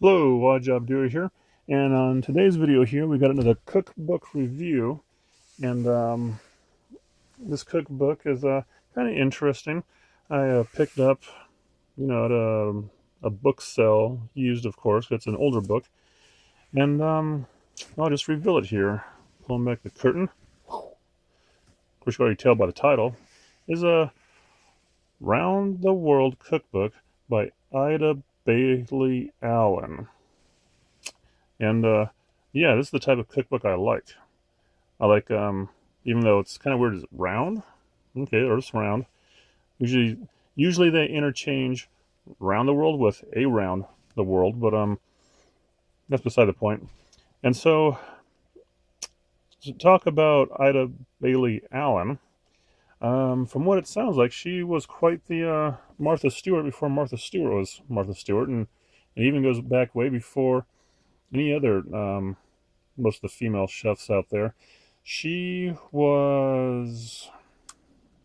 Hello, Odd Job Doer here, and on today's video here we got another cookbook review, and this cookbook is kind of interesting. I picked up, at a book sale, used of course. It's an older book, and I'll just reveal it here. Pulling back the curtain. Of course, you can already tell by the title. Is a Round the World Cookbook by Ida Bailey Allen. And yeah, this is the type of cookbook I like. I like, even though it's kind of weird, is it round? Okay, or it's round. Usually they interchange round the world with around the world, but that's beside the point. And so, to talk about Ida Bailey Allen, from what it sounds like, she was quite the Martha Stewart before Martha Stewart was Martha Stewart, and it even goes back way before any other most of the female chefs out there. She was,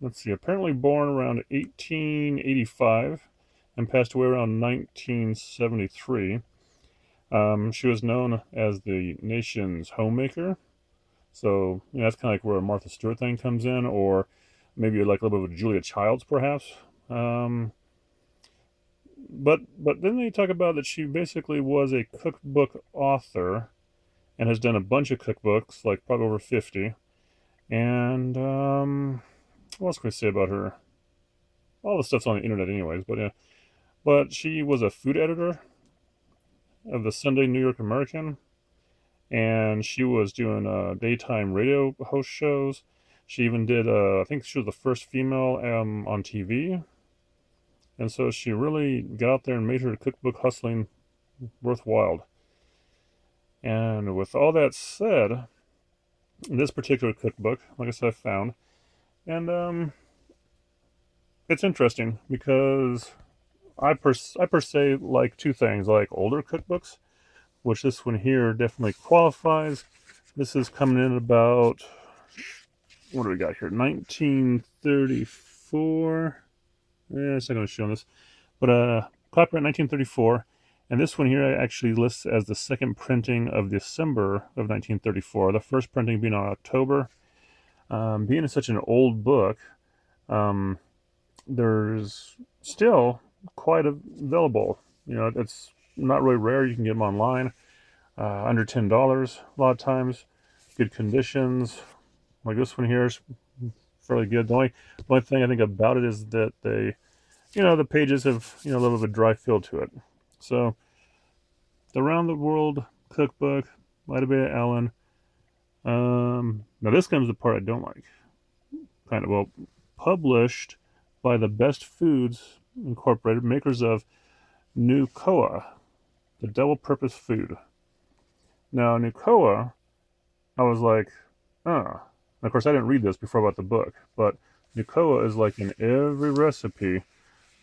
let's see, apparently born around 1885 and passed away around 1973. She was known as the nation's homemaker. So, that's kind of like where a Martha Stewart thing comes in, or maybe like a little bit of a Julia Childs, perhaps. But then they talk about that she basically was a cookbook author and has done a bunch of cookbooks, like probably over 50. And what else can we say about her? All the stuff's on the internet, anyways. But yeah, but she was a food editor of the Sunday New York American, and she was doing daytime radio host shows. She even did, I think she was the first female on TV, and so she really got out there and made her cookbook hustling worthwhile. And with all that said, this particular cookbook, like I said, I found, and it's interesting because I per se like two things. I like older cookbooks, which this one here definitely qualifies. This is coming in about, what do we got here? 1934. It's not going to show this, but copyright 1934. And this one here actually lists as the second printing of December of 1934. The first printing being on October. Being such an old book, there's still quite available. It's not really rare. You can get them online, under $10 a lot of times. Good conditions. Like this one here is fairly good. The only thing I think about it is that they, the pages have, a little bit of a dry feel to it. So, the Round the World Cookbook, Ida Bailey Allen. Now this comes the part I don't like. Kind of, well, published by the Best Foods Incorporated, makers of Nucoa, the double-purpose food. Now, Nucoa, I was like, oh. And of course, I didn't read this before I bought the book, but Nucoa is like in every recipe,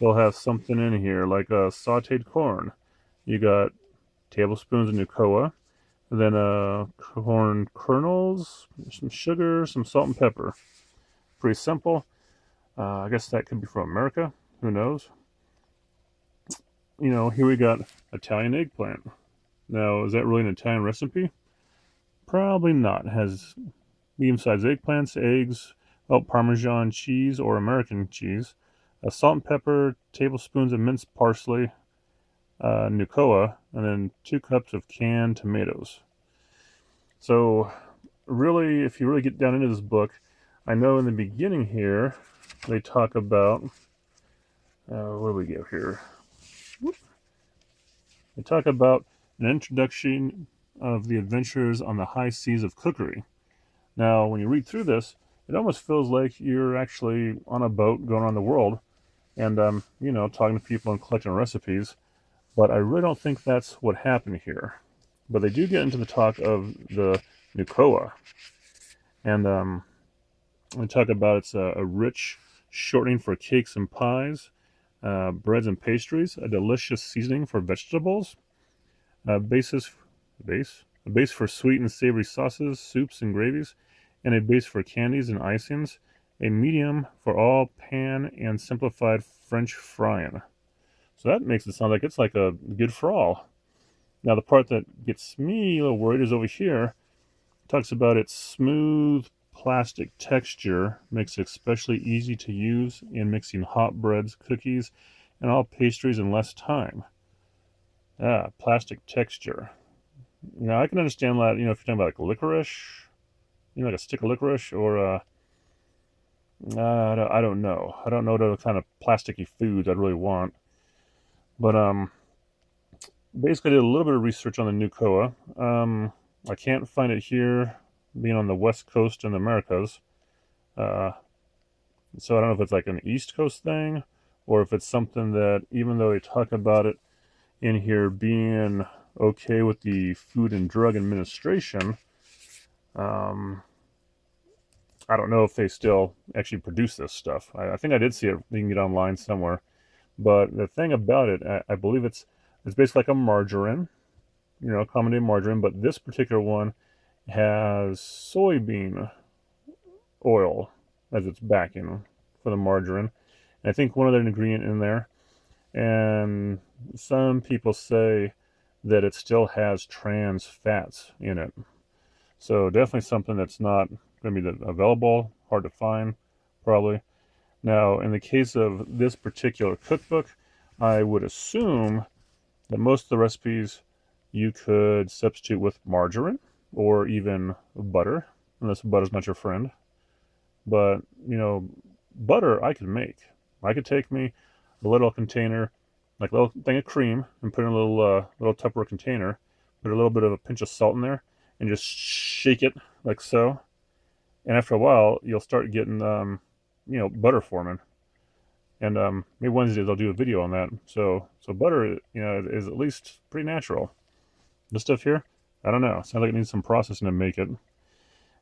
they'll have something in here, like sauteed corn. You got tablespoons of Nucoa, then corn kernels, some sugar, some salt and pepper. Pretty simple. I guess that could be from America. Who knows? Here we got Italian eggplant. Now, is that really an Italian recipe? Probably not. It has medium-sized eggplants, eggs, Parmesan cheese or American cheese, salt and pepper, tablespoons of minced parsley, Nucoa, and then 2 cups of canned tomatoes. So, really, if you really get down into this book, I know in the beginning here, they talk about, what do we get here? They talk about an introduction of the adventures on the high seas of cookery. Now, when you read through this, it almost feels like you're actually on a boat going around the world and, talking to people and collecting recipes. But I really don't think that's what happened here. But they do get into the talk of the Nucoa. And we talk about it's a rich shortening for cakes and pies, breads and pastries, a delicious seasoning for vegetables, a base for sweet and savory sauces, soups, and gravies, and a base for candies and icings, a medium for all pan and simplified French frying. So that makes it sound like it's like a good for all. Now the part that gets me a little worried is over here. It talks about its smooth plastic texture makes it especially easy to use in mixing hot breads, cookies, and all pastries in less time. Ah, plastic texture. Now I can understand that, if you're talking about like licorice, like a stick of licorice, or I don't know. I don't know the kind of plasticky foods I'd really want. But basically, I did a little bit of research on the Nucoa. I can't find it here, being on the West Coast in the Americas. Uh, so I don't know if it's like an East Coast thing, or if it's something that, even though they talk about it in here being okay with the Food and Drug Administration, um, I don't know if they still actually produce this stuff. I think I did see it. You can get online somewhere. But the thing about it, I believe it's basically like a margarine, a common day margarine. But this particular one has soybean oil as its backing for the margarine. And I think one other ingredient in there. And some people say that it still has trans fats in it. So definitely something that's not going to be available, hard to find, probably. Now, in the case of this particular cookbook, I would assume that most of the recipes you could substitute with margarine or even butter, unless butter's not your friend. But, butter I could make. I could take me a little container, like a little thing of cream, and put in a little Tupperware container, put a little bit of a pinch of salt in there, and just shake it like so. And after a while, you'll start getting, butter forming. And maybe Wednesdays I'll do a video on that. So butter, is at least pretty natural. This stuff here, I don't know. Sounds like it needs some processing to make it.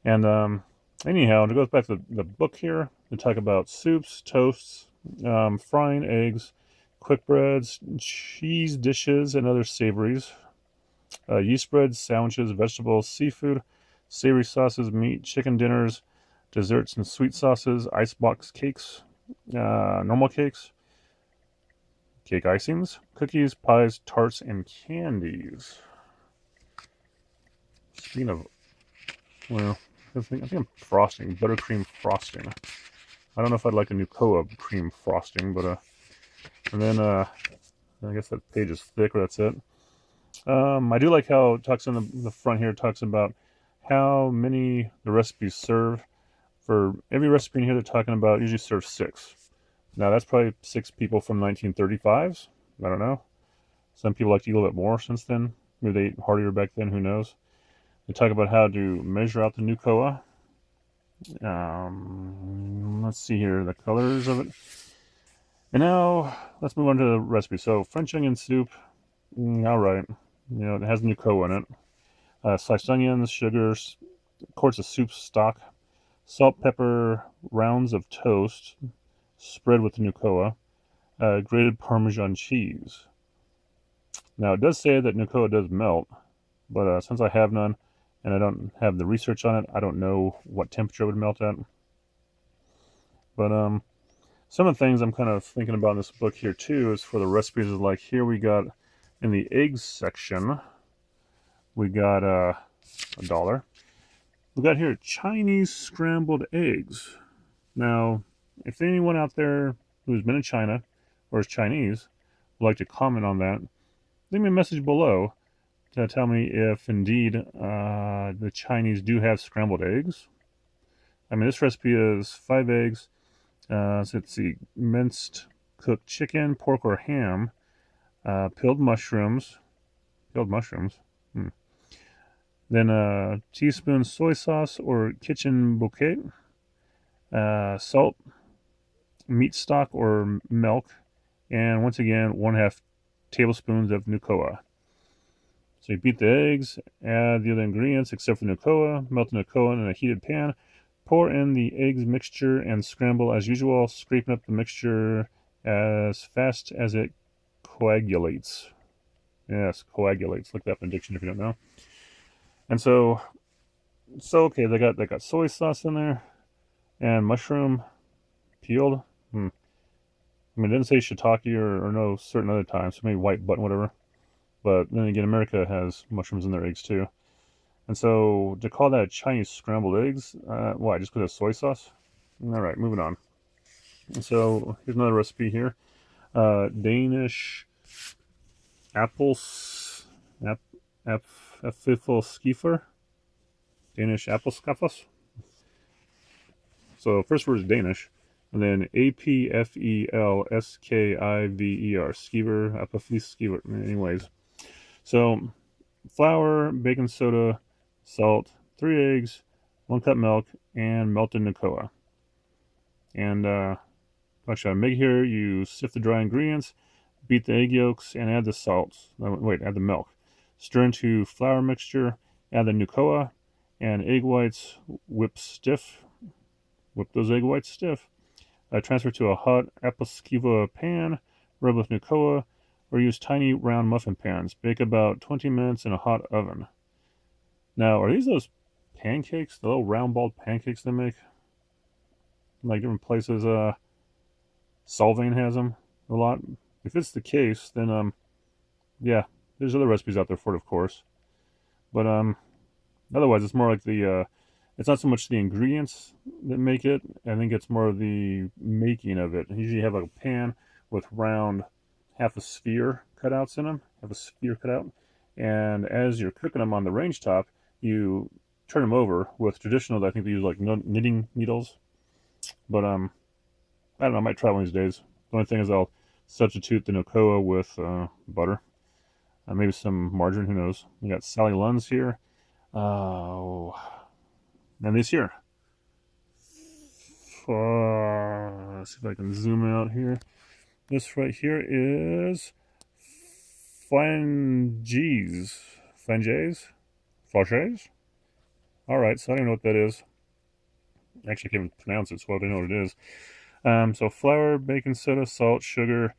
And anyhow, to go back to the book here, they talk about soups, toasts, frying eggs, quick breads, cheese dishes, and other savories, yeast breads, sandwiches, vegetables, seafood, savory sauces, meat, chicken dinners, desserts and sweet sauces, icebox cakes, normal cakes, cake icings, cookies, pies, tarts, and candies. Speaking of, well, I think I'm frosting, buttercream frosting. I don't know if I'd like a Nucoa cream frosting, but and then I guess that page is thick, or that's it. I do like how it talks on the front here. It talks about how many the recipes serve. For every recipe in here, they're talking about usually serve 6. Now that's probably 6 people from 1935s. I don't know. Some people like to eat a little bit more since then. Maybe they ate heartier back then. Who knows? They talk about how to measure out the Nucoa. Let's see here, the colors of it. And now let's move on to the recipe. So French onion soup. All right. It has Nucoa in it. Sliced onions, sugars, quarts of soup stock, salt, pepper, rounds of toast, spread with the Nucoa, grated Parmesan cheese. Now, it does say that Nucoa does melt, but since I have none and I don't have the research on it, I don't know what temperature it would melt at. But some of the things I'm kind of thinking about in this book here, too, is for the recipes. Is like here we got in the eggs section, we got $1. We got here Chinese scrambled eggs. Now, if anyone out there who's been in China or is Chinese would like to comment on that, leave me a message below to tell me if indeed the Chinese do have scrambled eggs. I mean, this recipe is 5 eggs. So let's see, minced cooked chicken, pork or ham, peeled mushrooms. Then a teaspoon soy sauce or kitchen bouquet, salt, meat stock or milk, and once again, 1/2 tablespoons of Nucoa. So you beat the eggs, add the other ingredients except for Nucoa, melt the Nucoa in a heated pan, pour in the eggs mixture and scramble as usual, scraping up the mixture as fast as it coagulates. Yes, coagulates. Look that up in the dictionary if you don't know. And so okay, they got soy sauce in there and mushroom peeled. I mean, it didn't say shiitake or no certain other time, so maybe white button, whatever. But then again, America has mushrooms in their eggs too. And so to call that Chinese scrambled eggs, why? Just because of soy sauce? All right, moving on. So here's another recipe here. Danish apples, Apfelskiffer, Danish appelskaffers. So first word is Danish, and then Apfelskiver, Skiver, Apfelskiver. Anyways, so flour, baking soda, salt, 3 eggs, 1 cup milk, and melted Nucoa. And actually, I make here you sift the dry ingredients, beat the egg yolks, and add the salt. Add the milk. Stir into flour mixture. Add the Nucoa and egg whites. Whip stiff. Whip those egg whites stiff. Transfer to a hot apple pan. Rub with Nucoa, or use tiny round muffin pans. Bake about 20 minutes in a hot oven. Now, are these those pancakes? The little round balled pancakes they make? Like different places, Solvang has them a lot. If it's the case, then yeah, there's other recipes out there for it, of course. But otherwise, it's more like it's not so much the ingredients that make it. I think it's more the making of it. You usually have like a pan with round, half a sphere cutouts in them, have a sphere cut out, and as you're cooking them on the range top, you turn them over with traditional. I think they use like knitting needles, but I don't know. I might try one of these days. The only thing is I'll substitute the Nucoa with butter, maybe some margarine. Who knows? We got Sally Lunn's here. And this here. Let's see if I can zoom out here. This right here is Flanges. Flanges? Alright, so I don't know what that is. Actually, I can't even pronounce it, so I don't know what it is. So flour, baking soda, salt, sugar,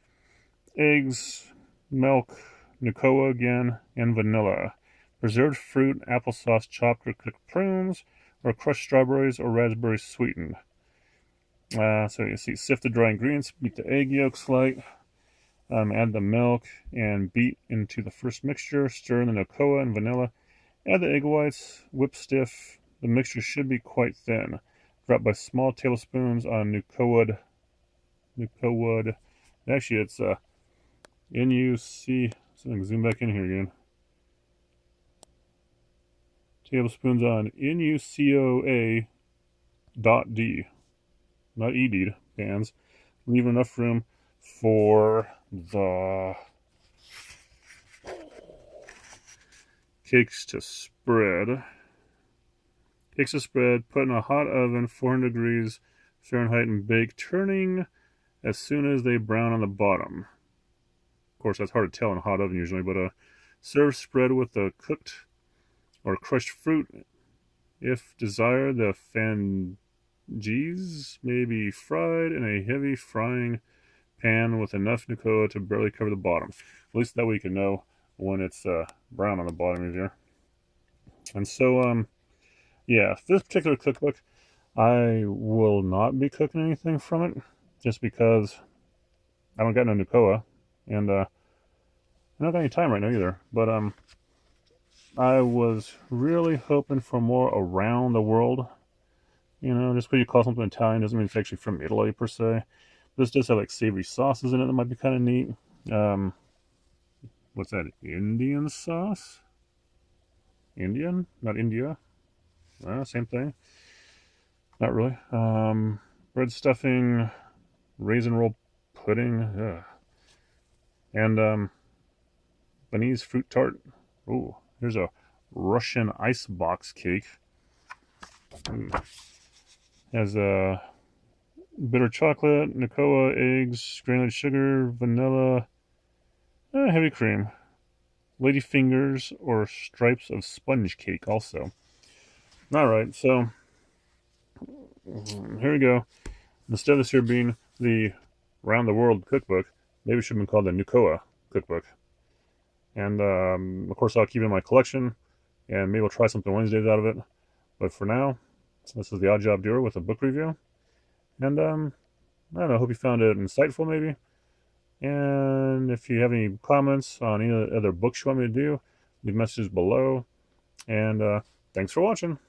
eggs, milk, Nucoa again, and vanilla. Preserved fruit, applesauce, chopped or cooked prunes, or crushed strawberries or raspberries sweetened. So you see, sift the dry ingredients, beat the egg yolks light, add the milk, and beat into the first mixture. Stir in the Nucoa and vanilla. Add the egg whites, whip stiff. The mixture should be quite thin. Drop by small tablespoons on Nucoa. Actually, it's NUC. So I can zoom back in here again. Tablespoons on NUCOA dot D, not ED pans. Leave enough room for the cakes to spread. Cakes to spread. Put in a hot oven, 400 degrees Fahrenheit, and bake, turning as soon as they brown on the bottom. Of course, that's hard to tell in a hot oven usually, but serve spread with the cooked or crushed fruit. If desired, the flanges may be fried in a heavy frying pan with enough Nucoa to barely cover the bottom. At least that way you can know when it's brown on the bottom easier. And so, yeah, this particular cookbook, I will not be cooking anything from it, just because I don't got no Nucoa, and I don't got any time right now either. But I was really hoping for more around the world. You know, just because you call something Italian doesn't mean it's actually from Italy per se. This does have like savory sauces in it that might be kind of neat. What's that? Indian sauce? Indian? Not India? Same thing. Not really. Bread stuffing, raisin roll pudding, and Benese fruit tart. Ooh, here's a Russian icebox cake. Has bitter chocolate, Nucoa, eggs, granulated sugar, vanilla, heavy cream, lady fingers, or stripes of sponge cake also. Alright, so here we go. Instead of this here being the Round the World cookbook, maybe it should have been called the Nucoa cookbook. And of course I'll keep it in my collection, and maybe we'll try something Wednesdays out of it. But for now, this is the Odd Job Doer with a book review. And I don't know, I hope you found it insightful maybe. And if you have any comments on any other books you want me to do, leave messages below. And thanks for watching.